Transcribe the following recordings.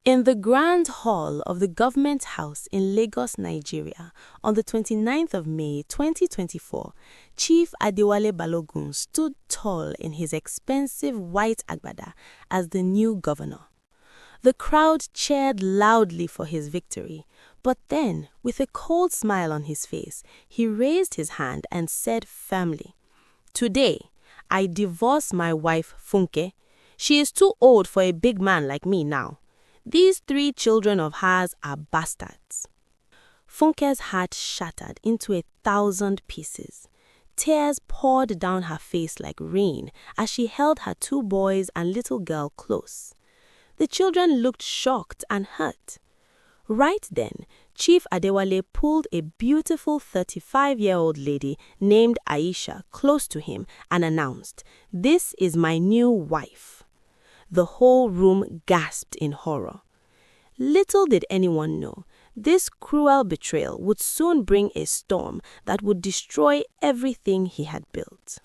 In the Grand Hall of the Government House in Lagos, Nigeria, on the 29th of May 2024, Chief Adewale Balogun stood tall in his expensive white agbada as the new governor. The crowd cheered loudly for his victory, but then, with a cold smile on his face, he raised his hand and said firmly, "Today, I divorce my wife Funke. She is too old for a big man like me now. These 3 children of hers are bastards." Funke's heart shattered into 1,000 pieces. Tears poured down her face like rain as she held her 2 boys and little girl close. The children looked shocked and hurt. Right then, Chief Adewale pulled a beautiful 35-year-old lady named Aisha close to him and announced, "This is my new wife." The whole room gasped in horror. Little did anyone know, this cruel betrayal would soon bring a storm that would destroy everything he had built.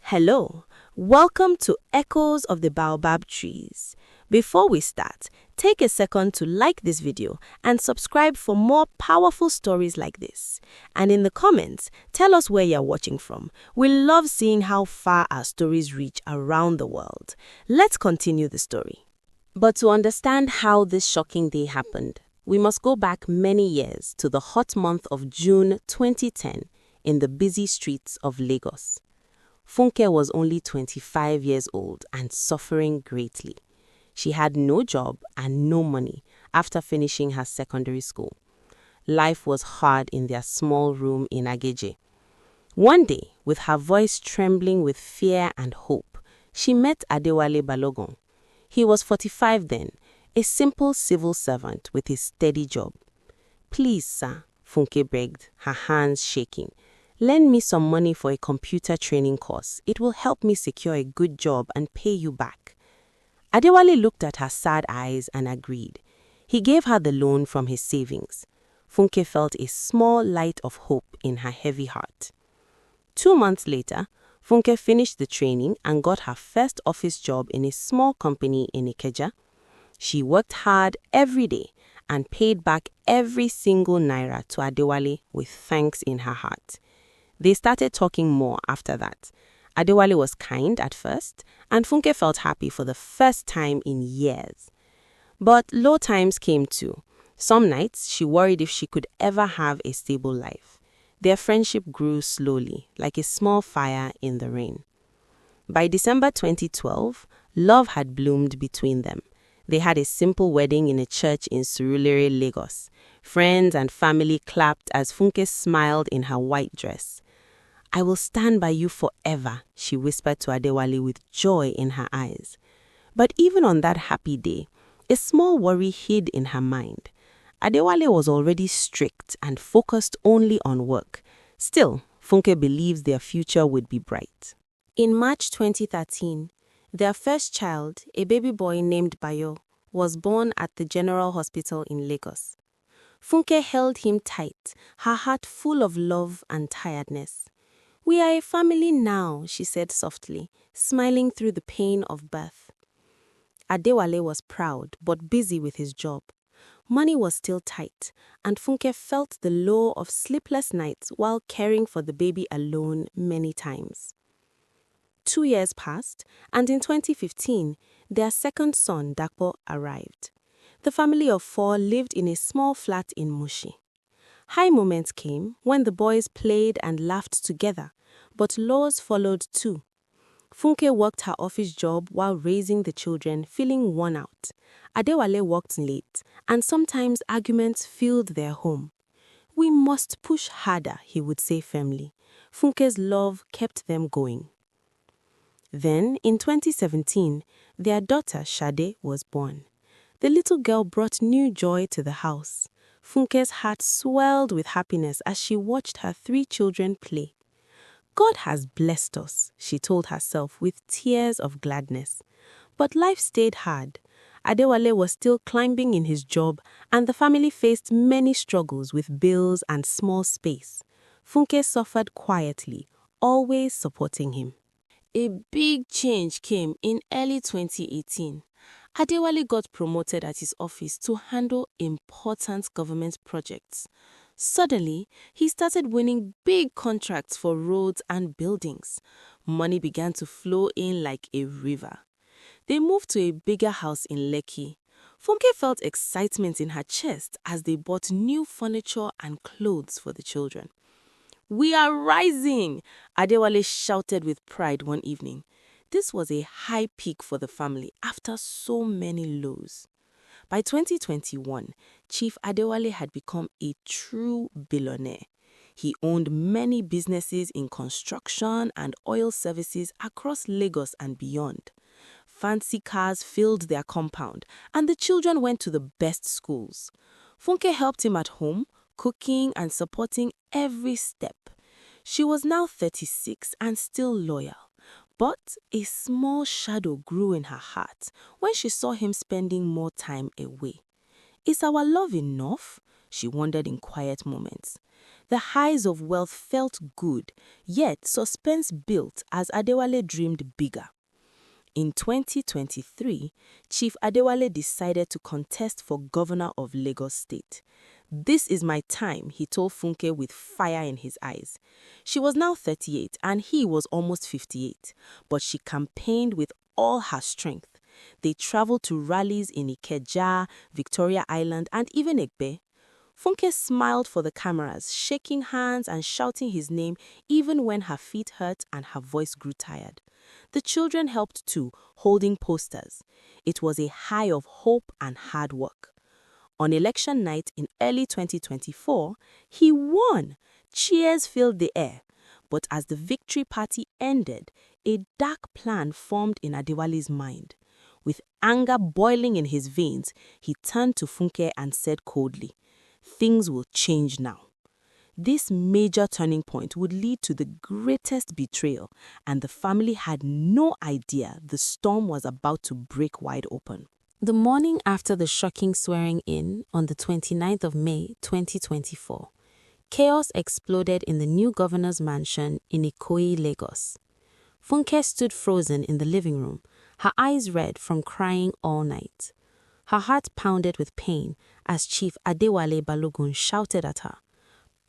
Hello, welcome to Echoes of the Baobab Trees. Before we start, take a second to like this video and subscribe for more powerful stories like this. And in the comments, tell us where you're watching from. We love seeing how far our stories reach around the world. Let's continue the story. But to understand how this shocking day happened, we must go back many years to the hot month of June 2010 in the busy streets of Lagos. Funke was only 25 years old and suffering greatly. She had no job and no money after finishing her secondary school. Life was hard in their small room in Ageje. One day, with her voice trembling with fear and hope, she met Adewale Balogun. He was 45 then, a simple civil servant with a steady job. "Please, sir," Funke begged, her hands shaking, "lend me some money for a computer training course. It will help me secure a good job and pay you back." Adewale looked at her sad eyes and agreed. He gave her the loan from his savings. Funke felt a small light of hope in her heavy heart. 2 months later, Funke finished the training and got her first office job in a small company in Ikeja. She worked hard every day and paid back every single naira to Adewale with thanks in her heart. They started talking more after that. Adewale was kind at first, and Funke felt happy for the first time in years. But low times came too. Some nights, she worried if she could ever have a stable life. Their friendship grew slowly, like a small fire in the rain. By December 2012, love had bloomed between them. They had a simple wedding in a church in Surulere, Lagos. Friends and family clapped as Funke smiled in her white dress. "I will stand by you forever," she whispered to Adewale with joy in her eyes. But even on that happy day, a small worry hid in her mind. Adewale was already strict and focused only on work. Still, Funke believes their future would be bright. In March 2013, their first child, a baby boy named Bayo, was born at the General Hospital in Lagos. Funke held him tight, her heart full of love and tiredness. "We are a family now," she said softly, smiling through the pain of birth. Adewale was proud but busy with his job. Money was still tight, and Funke felt the low of sleepless nights while caring for the baby alone many times. 2 years passed, and in 2015, their second son, Dapo, arrived. The family of 4 lived in a small flat in Mushi. High moments came when the boys played and laughed together, but lows followed too. Funke worked her office job while raising the children, feeling worn out. Adewale worked late, and sometimes arguments filled their home. "We must push harder," he would say firmly. Funke's love kept them going. Then, in 2017, their daughter Shade was born. The little girl brought new joy to the house. Funke's heart swelled with happiness as she watched her 3 children play. "God has blessed us," she told herself with tears of gladness. But life stayed hard. Adewale was still climbing in his job, and the family faced many struggles with bills and small space. Funke suffered quietly, always supporting him. A big change came in early 2018. Adewale got promoted at his office to handle important government projects. Suddenly, he started winning big contracts for roads and buildings. Money began to flow in like a river. They moved to a bigger house in Lekki. Funke felt excitement in her chest as they bought new furniture and clothes for the children. "We are rising!" Adewale shouted with pride one evening. This was a high peak for the family after so many lows. By 2021, Chief Adewale had become a true billionaire. He owned many businesses in construction and oil services across Lagos and beyond. Fancy cars filled their compound, and the children went to the best schools. Funke helped him at home, cooking and supporting every step. She was now 36 and still loyal. But a small shadow grew in her heart when she saw him spending more time away. Is our love enough? She wondered in quiet moments. The highs of wealth felt good, yet suspense built as Adewale dreamed bigger. In 2023, Chief Adewale decided to contest for governor of Lagos State. "This is my time," he told Funke with fire in his eyes. She was now 38 and he was almost 58, but she campaigned with all her strength. They traveled to rallies in Ikeja, Victoria Island, and even Egbe. Funke smiled for the cameras, shaking hands and shouting his name even when her feet hurt and her voice grew tired. The children helped too, holding posters. It was a high of hope and hard work. On election night in early 2024, he won. Cheers filled the air. But as the victory party ended, a dark plan formed in Adewale's mind. With anger boiling in his veins, he turned to Funke and said coldly, "Things will change now." This major turning point would lead to the greatest betrayal, and the family had no idea the storm was about to break wide open. The morning after the shocking swearing-in on the 29th of May 2024, chaos exploded in the new governor's mansion in Ikoyi, Lagos. Funke stood frozen in the living room, her eyes red from crying all night. Her heart pounded with pain as Chief Adewale Balogun shouted at her,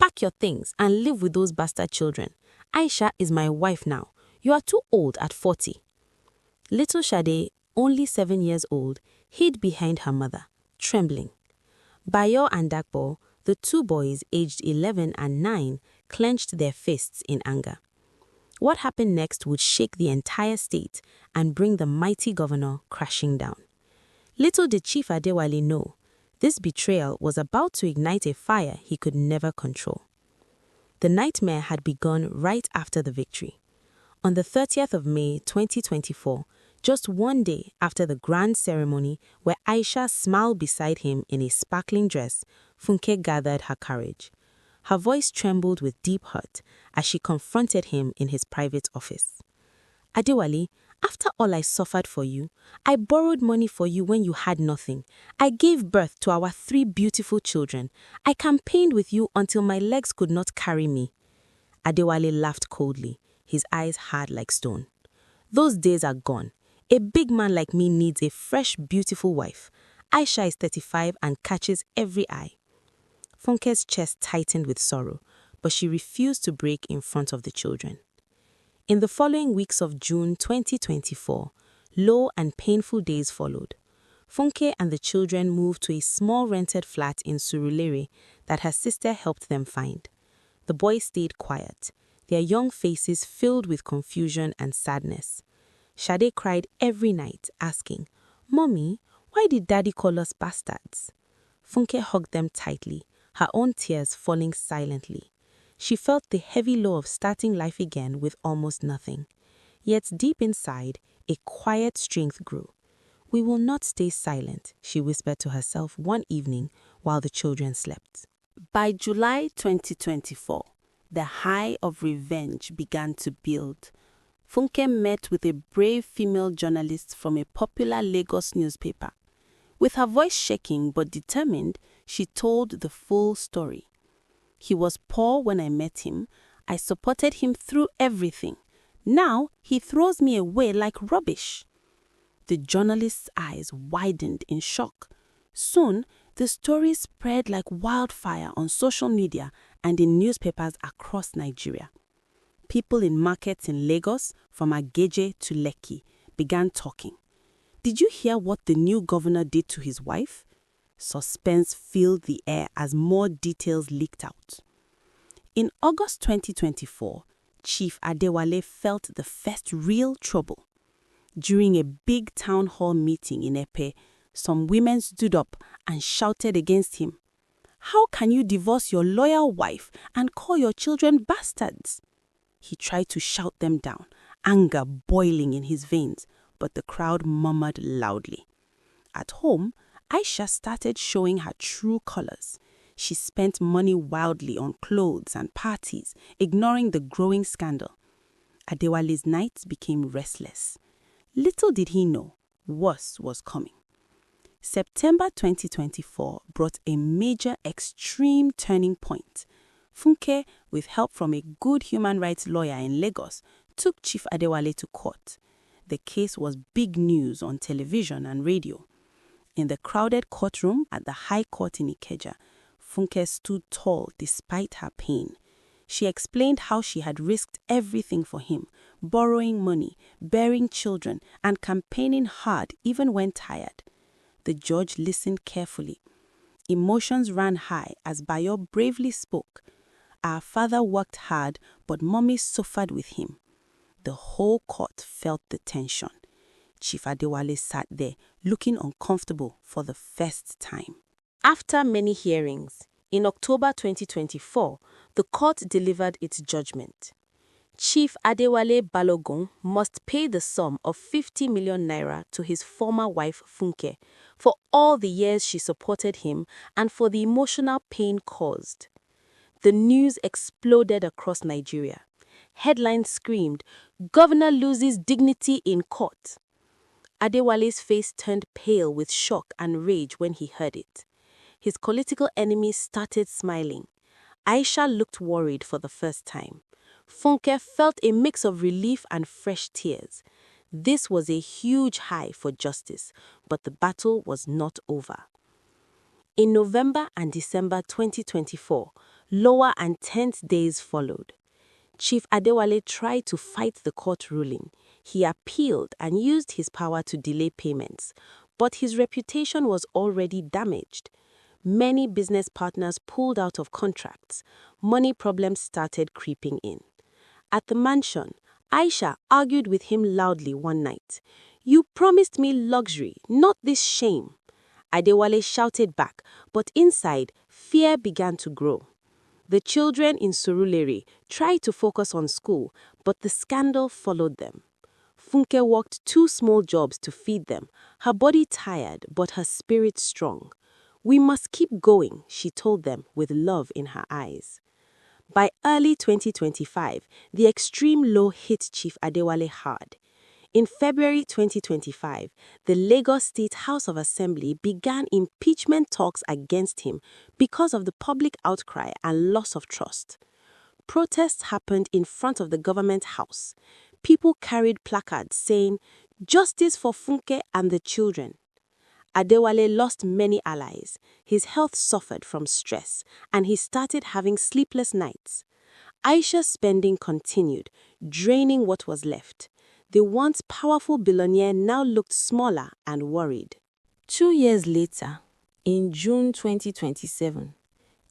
"Pack your things and live with those bastard children. Aisha is my wife now. You are too old at 40. Little Sade, only 7 years old, hid behind her mother, trembling. Bayo and Dakbo, the two boys aged 11 and 9, clenched their fists in anger. What happened next would shake the entire state and bring the mighty governor crashing down. Little did Chief Adewale know, this betrayal was about to ignite a fire he could never control. The nightmare had begun right after the victory. On the 30th of May 2024, just one day after the grand ceremony where Aisha smiled beside him in a sparkling dress, Funke gathered her courage. Her voice trembled with deep hurt as she confronted him in his private office. "Adewale, after all I suffered for you, I borrowed money for you when you had nothing. I gave birth to our 3 beautiful children. I campaigned with you until my legs could not carry me." Adewale laughed coldly, his eyes hard like stone. "Those days are gone. A big man like me needs a fresh, beautiful wife. Aisha is 35 and catches every eye." Funke's chest tightened with sorrow, but she refused to break in front of the children. In the following weeks of June 2024, low and painful days followed. Funke and the children moved to a small rented flat in Surulere that her sister helped them find. The boys stayed quiet, their young faces filled with confusion and sadness. Sade cried every night, asking, "Mommy, why did Daddy call us bastards?" Funke hugged them tightly, her own tears falling silently. She felt the heavy load of starting life again with almost nothing. Yet deep inside, a quiet strength grew. "We will not stay silent," she whispered to herself one evening while the children slept. By July 2024, the high of revenge began to build. Funke met with a brave female journalist from a popular Lagos newspaper. With her voice shaking but determined, she told the full story. "He was poor when I met him. I supported him through everything. Now he throws me away like rubbish." The journalist's eyes widened in shock. Soon, the story spread like wildfire on social media and in newspapers across Nigeria. People in markets in Lagos, from Ageje to Lekki, began talking. Did you hear what the new governor did to his wife? Suspense filled the air as more details leaked out. In August 2024, Chief Adewale felt the first real trouble. During a big town hall meeting in Epe, some women stood up and shouted against him. How can you divorce your loyal wife and call your children bastards? He tried to shout them down, anger boiling in his veins, but the crowd murmured loudly. At home, Aisha started showing her true colors. She spent money wildly on clothes and parties, ignoring the growing scandal. Adewale's nights became restless. Little did he know, worse was coming. September 2024 brought a major extreme turning point. Funke, with help from a good human rights lawyer in Lagos, took Chief Adewale to court. The case was big news on television and radio. In the crowded courtroom at the High Court in Ikeja, Funke stood tall despite her pain. She explained how she had risked everything for him, borrowing money, bearing children, and campaigning hard even when tired. The judge listened carefully. Emotions ran high as Bayo bravely spoke. Our father worked hard, but mommy suffered with him. The whole court felt the tension. Chief Adewale sat there, looking uncomfortable for the first time. After many hearings, in October 2024, the court delivered its judgment. Chief Adewale Balogun must pay the sum of 50 million naira to his former wife Funke for all the years she supported him and for the emotional pain caused. The news exploded across Nigeria. Headlines screamed, "Governor loses dignity in court." Adewale's face turned pale with shock and rage when he heard it. His political enemies started smiling. Aisha looked worried for the first time. Funke felt a mix of relief and fresh tears. This was a huge high for justice, but the battle was not over. In November and December 2024, lower and tense days followed. Chief Adewale tried to fight the court ruling. He appealed and used his power to delay payments, but his reputation was already damaged. Many business partners pulled out of contracts. Money problems started creeping in. At the mansion, Aisha argued with him loudly one night. "You promised me luxury, not this shame." Adewale shouted back, but inside, fear began to grow. The children in Surulere tried to focus on school, but the scandal followed them. Funke worked 2 small jobs to feed them, her body tired but her spirit strong. "We must keep going," she told them with love in her eyes. By early 2025, the extreme low hit Chief Adewale hard. In February 2025, the Lagos State House of Assembly began impeachment talks against him because of the public outcry and loss of trust. Protests happened in front of the government house. People carried placards saying, "Justice for Funke and the children." Adewale lost many allies. His health suffered from stress, and he started having sleepless nights. Aisha's spending continued, draining what was left. The once powerful billionaire now looked smaller and worried. 2 years later, in June 2027,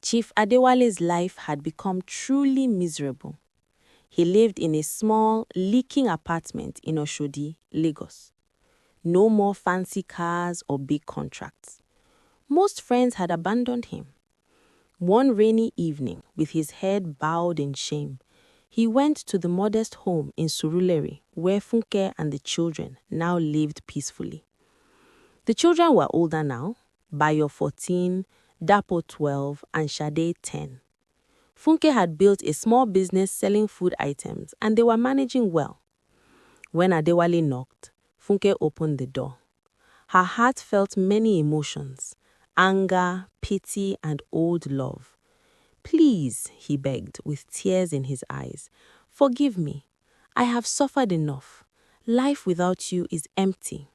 Chief Adewale's life had become truly miserable. He lived in a small, leaking apartment in Oshodi, Lagos. No more fancy cars or big contracts. Most friends had abandoned him. One rainy evening, with his head bowed in shame, he went to the modest home in Surulere, where Funke and the children now lived peacefully. The children were older now, Bayo 14, Dapo 12, and Shade 10. Funke had built a small business selling food items, and they were managing well. When Adewale knocked, Funke opened the door. Her heart felt many emotions: anger, pity, and old love. "Please," he begged, with tears in his eyes, "forgive me. I have suffered enough. Life without you is empty."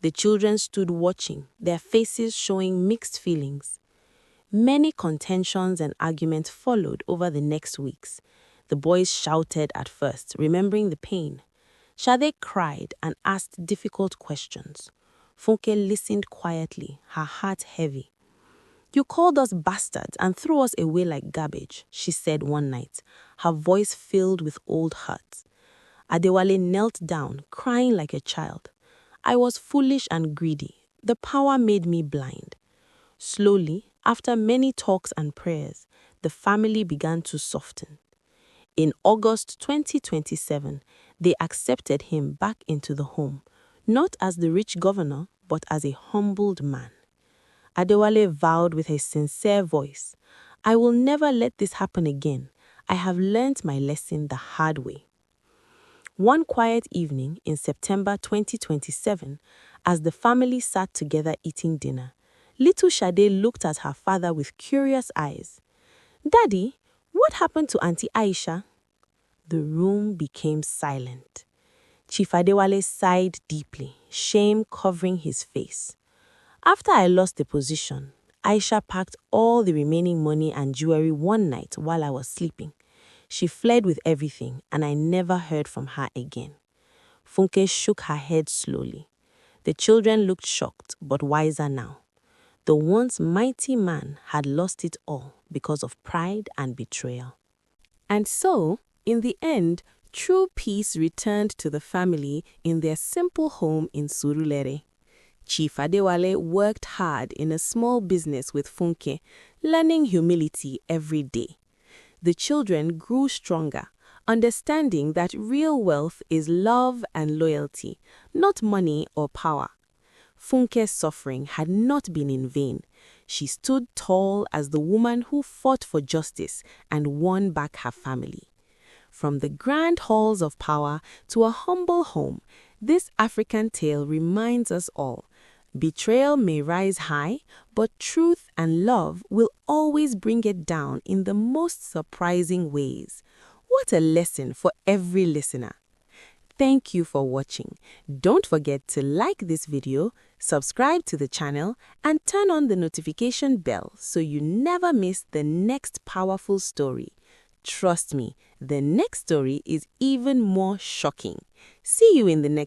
The children stood watching, their faces showing mixed feelings. Many contentions and arguments followed over the next weeks. The boys shouted at first, remembering the pain. Shade cried and asked difficult questions. Funke listened quietly, her heart heavy. "You called us bastards and threw us away like garbage," she said one night, her voice filled with old hurt. Adewale knelt down, crying like a child. "I was foolish and greedy. The power made me blind." Slowly, after many talks and prayers, the family began to soften. In August 2027, they accepted him back into the home, not as the rich governor, but as a humbled man. Adewale vowed with a sincere voice, "I will never let this happen again. I have learnt my lesson the hard way." One quiet evening in September 2027, as the family sat together eating dinner, little Shade looked at her father with curious eyes. "Daddy, what happened to Auntie Aisha?" The room became silent. Chief Adewale sighed deeply, shame covering his face. "After I lost the position, Aisha packed all the remaining money and jewelry one night while I was sleeping. She fled with everything, and I never heard from her again." Funke shook her head slowly. The children looked shocked, but wiser now. The once mighty man had lost it all because of pride and betrayal. And so, in the end, true peace returned to the family in their simple home in Surulere. Chief Adewale worked hard in a small business with Funke, learning humility every day. The children grew stronger, understanding that real wealth is love and loyalty, not money or power. Funke's suffering had not been in vain. She stood tall as the woman who fought for justice and won back her family. From the grand halls of power to a humble home, this African tale reminds us all: betrayal may rise high, but truth and love will always bring it down in the most surprising ways. What a lesson for every listener. Thank you for watching. Don't forget to like this video, subscribe to the channel, and turn on the notification bell so you never miss the next powerful story. Trust me, the next story is even more shocking. See you in the next